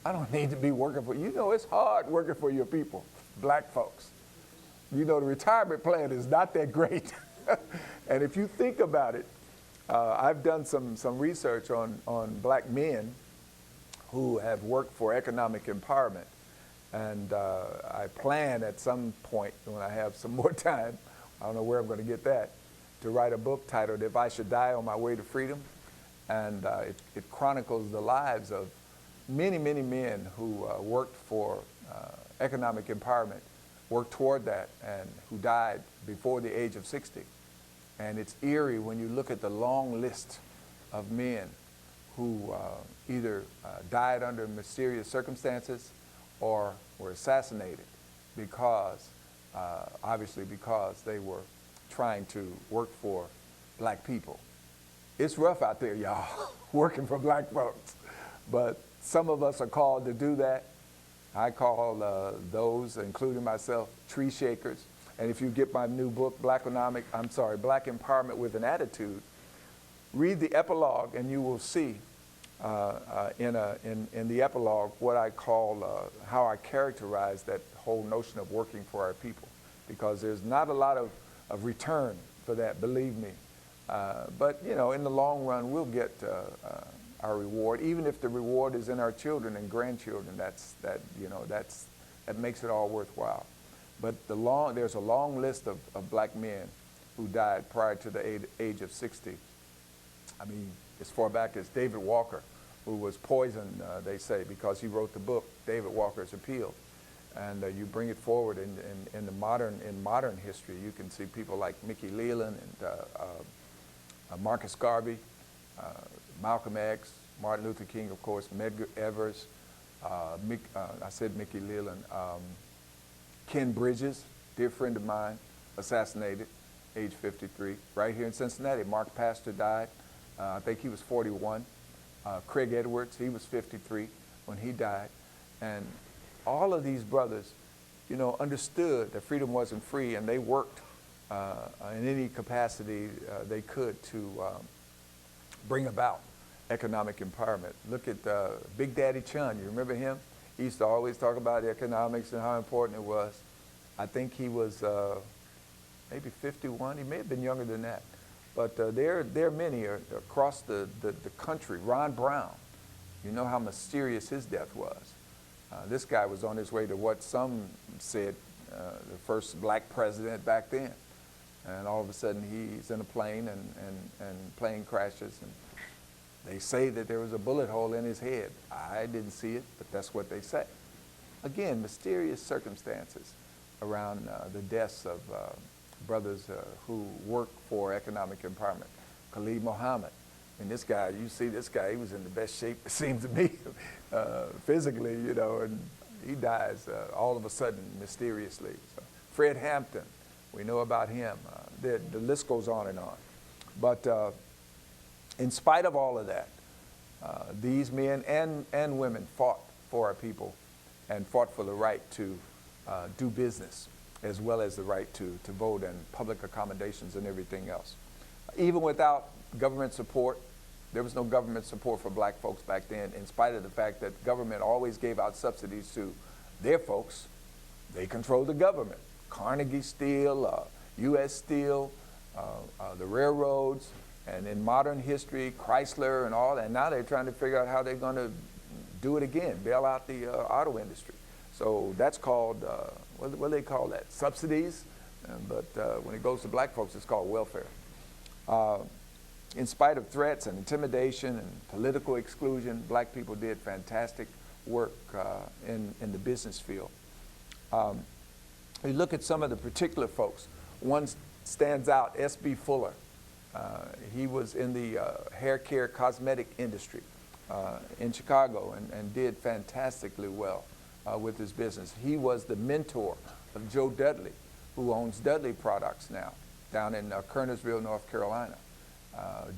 I don't need to be working for you. Know, it's hard working for your people, black folks. You know, the retirement plan is not that great. And if you think about it, I've done some research on black men who have worked for economic empowerment. And I plan at some point, when I have some more time, I don't know where I'm going to get that, to write a book titled If I Should Die on My Way to Freedom. And it chronicles the lives of many, many men who worked for economic empowerment, worked toward that, and who died before the age of 60. And it's eerie when you look at the long list of men who either died under mysterious circumstances or were assassinated because, obviously because they were trying to work for black people. It's rough out there, y'all, working for black folks. But some of us are called to do that. I call those, including myself, tree shakers. And if you get my new book, Black Empowerment with an Attitude, read the epilogue and you will see in the epilogue what I call, how I characterize that whole notion of working for our people. Because there's not a lot of return for that, believe me. But you know, in the long run, we'll get our reward, even if the reward is in our children and grandchildren. That makes it all worthwhile. But there's a long list of black men who died prior to the age of 60. I mean, as far back as David Walker, who was poisoned, they say, because he wrote the book, David Walker's Appeal. And you bring it forward in modern history, you can see people like Mickey Leland and Marcus Garvey, Malcolm X, Martin Luther King, of course, Medgar Evers, I said Mickey Leland, Ken Bridges, dear friend of mine, assassinated, age 53, right here in Cincinnati. Mark Pastor died, I think he was 41. Craig Edwards, he was 53 when he died. And all of these brothers, you know, understood that freedom wasn't free, and they worked in any capacity they could to bring about economic empowerment. Look at Big Daddy Chun, you remember him? He used to always talk about economics and how important it was. I think he was maybe 51, he may have been younger than that. But there are many across the country. Ron Brown, you know how mysterious his death was. This guy was on his way to what some said the first black president back then. And all of a sudden he's in a plane and plane crashes. And they say that there was a bullet hole in his head. I didn't see it, but that's what they say. Again, mysterious circumstances around the deaths of brothers who work for economic empowerment. Khalid Muhammad. And this guy, you see this guy, he was in the best shape, it seems to me, physically, you know, and he dies all of a sudden, mysteriously. So, Fred Hampton, we know about him. The list goes on and on. But in spite of all of that, these men and women fought for our people and fought for the right to do business, as well as the right to vote and public accommodations and everything else. Even without government support, there was no government support for black folks back then, in spite of the fact that government always gave out subsidies to their folks. They controlled the government. Carnegie Steel, U.S. Steel, the railroads, and in modern history, Chrysler and all that. And now they're trying to figure out how they're going to do it again, bail out the auto industry. So that's called, what do they call that? Subsidies. But when it goes to black folks, it's called welfare. In spite of threats and intimidation and political exclusion, black people did fantastic work in the business field. You look at some of the particular folks. One stands out, S.B. Fuller. He was in the hair care cosmetic industry in Chicago and did fantastically well with his business. He was the mentor of Joe Dudley, who owns Dudley Products now down in Kernersville, North Carolina.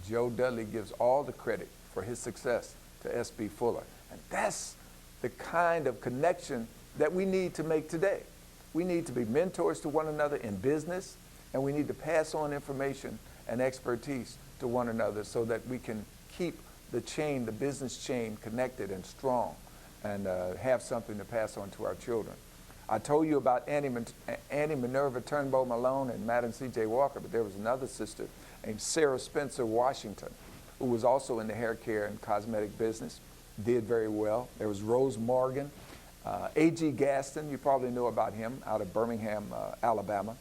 Joe Dudley gives all the credit for his success to S.B. Fuller. And that's the kind of connection that we need to make today. We need to be mentors to one another in business, and we need to pass on information and expertise to one another so that we can keep the chain, the business chain, connected and strong. and have something to pass on to our children. I told you about Annie Minerva Turnbow Malone and Madam C.J. Walker, but there was another sister named Sarah Spencer Washington, who was also in the hair care and cosmetic business, did very well. There was Rose Morgan, A.G. Gaston, you probably know about him, out of Birmingham, Alabama.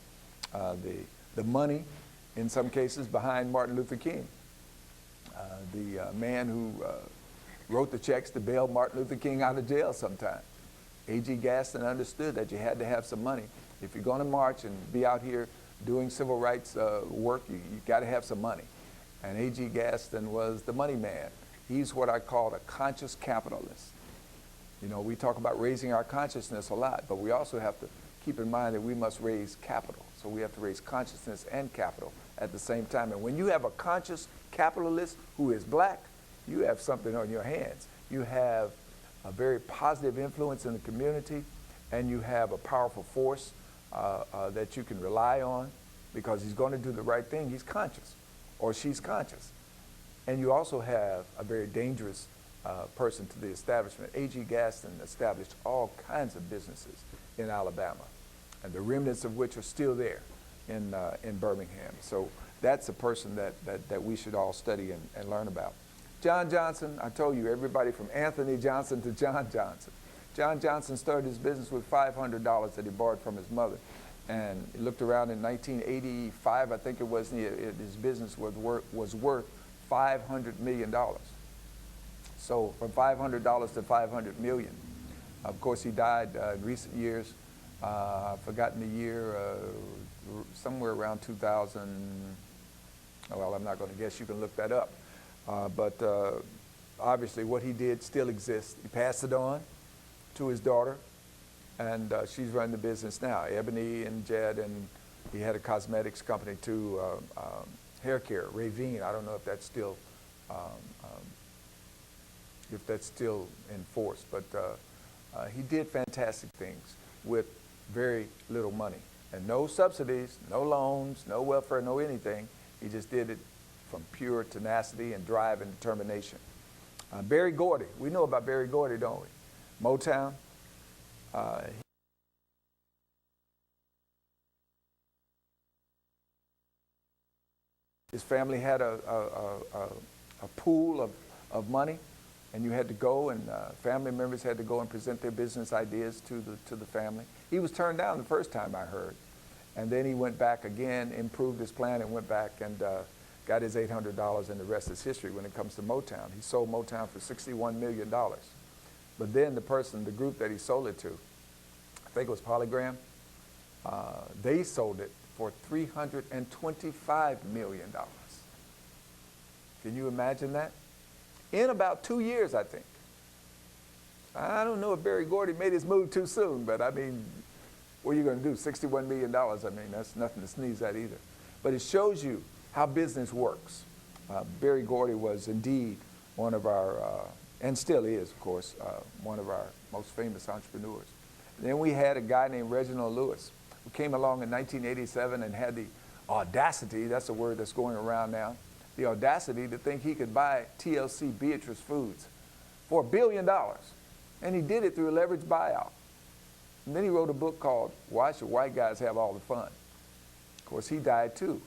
The money, in some cases, behind Martin Luther King. The man who wrote the checks to bail Martin Luther King out of jail sometime. A.G. Gaston understood that you had to have some money. If you're going to march and be out here doing civil rights work, you got to have some money. And A.G. Gaston was the money man. He's what I call a conscious capitalist. You know, we talk about raising our consciousness a lot, but we also have to keep in mind that we must raise capital. So we have to raise consciousness and capital at the same time. And when you have a conscious capitalist who is black, you have something on your hands. You have a very positive influence in the community, and you have a powerful force that you can rely on because he's going to do the right thing. He's conscious, or she's conscious. And you also have a very dangerous person to the establishment. A.G. Gaston established all kinds of businesses in Alabama, and the remnants of which are still there in Birmingham. So that's a person that we should all study and learn about. John Johnson, I told you, everybody from Anthony Johnson to John Johnson. John Johnson started his business with $500 that he borrowed from his mother. And he looked around in 1985, I think it was, his business was worth $500 million. So from $500 to $500 million. Of course, he died in recent years. I've forgotten the year, somewhere around 2000. Well, I'm not going to guess. You can look that up. But obviously what he did still exists. He passed it on to his daughter, and she's running the business now. Ebony and Jed, and he had a cosmetics company too, hair care, Ravine. I don't know if that's still in force, but he did fantastic things with very little money and no subsidies, no loans, no welfare, no anything. He just did it from pure tenacity and drive and determination. Berry Gordy, we know about Berry Gordy, don't we? Motown. His family had a pool of money, and you had to go, and family members had to go and present their business ideas to the family. He was turned down the first time, I heard, and then he went back again, improved his plan, and went back and got his $800, and the rest is history when it comes to Motown. He sold Motown for $61 million. But then the group that he sold it to, I think it was Polygram, they sold it for $325 million. Can you imagine that? In about 2 years, I think. I don't know if Berry Gordy made his move too soon, but I mean, what are you going to do? $61 million, I mean, that's nothing to sneeze at either. But it shows you how business works. Berry Gordy was indeed one of our, and still is, of course, one of our most famous entrepreneurs. And then we had a guy named Reginald Lewis, who came along in 1987 and had the audacity, that's a word that's going around now, the audacity to think he could buy TLC Beatrice Foods for $1 billion. And he did it through a leveraged buyout. And then he wrote a book called Why Should White Guys Have All the Fun? Of course, he died too,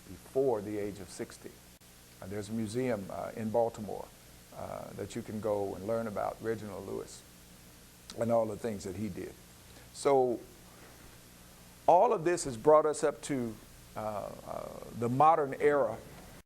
before the age of 60. There's a museum in Baltimore that you can go and learn about Reginald Lewis and all the things that he did. So all of this has brought us up to the modern era